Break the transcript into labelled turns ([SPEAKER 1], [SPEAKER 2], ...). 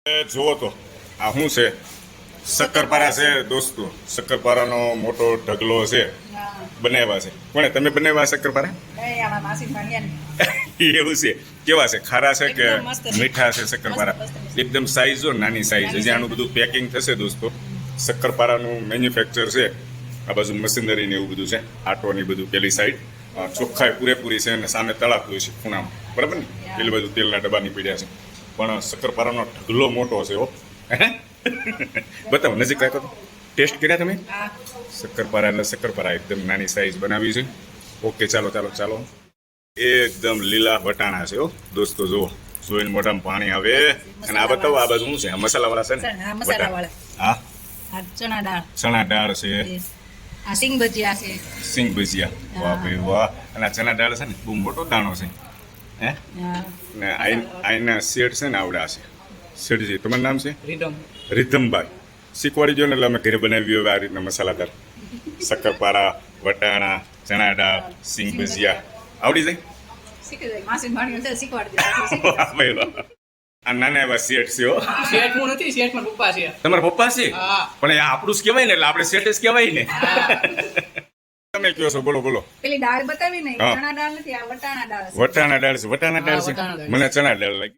[SPEAKER 1] જુઓ તો આ શું છે શક્કરપારા છે દોસ્તો શક્કરપારાનો મોટો ઢગલો છે બનાવ્યા છે કોણે તમે બનાવ્યા શક્કરપારા એવું છે કેવા છે ખારા છે કે મીઠા છે શક્કરપારા એકદમ સાઈઝ જો નાની સાઈઝ હજી આનું બધું પેકિંગ થશે દોસ્તો શક્કરપારાનું મેન્યુફેક્ચર છે આ બાજુ મશીનરી ને એવું બધું છે આટો ને બધું પેલી સાઈડ ચોખ્ખાઈ પૂરેપૂરી છે અને સામે તળાતું છે ખૂણામાં બરાબર ને પેલી બાજુ તેલના ડબ્બા નીકળ્યા છે પણ શક્કરપારાનો ઢગલો મોટો છે હો બતાવો નજીક રાખો તો ટેસ્ટ કર્યા તમે શક્કરપારા એટલે શક્કરપારા એકદમ નાની સાઈઝ બનાવી છે ઓકે ચાલો ચાલો ચાલો એકદમ લીલા વટાણા છે હો દોસ્તો જુઓ જોઈને મોઢામાં પાણી આવે અને આ બતાવો આ બાજુ શું છે મસાલાવાળા છે ને હા ચણા દાળ છે
[SPEAKER 2] સિંગ ભજીયા છે
[SPEAKER 1] સિંગ ભજીયા વાહ ભાઈ વાહ અને આ ચણા દાળ છે ને બહુ મોટો દાણો છે હે ને આઈના શેડ છે ને આવડા છે શેડજી તમારું નામ છે રીધમભાઈ શીખવાડી દો ને એટલે અમે ઘરે બનાવી હોય આ રીતના મસાલાદાર શક્કરપારા વટાણા ચણા દાળ સિંગ ભજીયા આવડી જાય આ નાના એવા શેઠ છે હો તમારા પપ્પા છે પણ આપણું જ કહેવાય ને એટલે આપણે શેઠ જ કહેવાય ને તમે કયો છો બોલો બોલો
[SPEAKER 2] પેલી દાળ બતાવી ને ચણા દાળ નથી આ વટાણા દાળ છે
[SPEAKER 1] વટાણા દાળ છે મને ચણા દાળ લાગી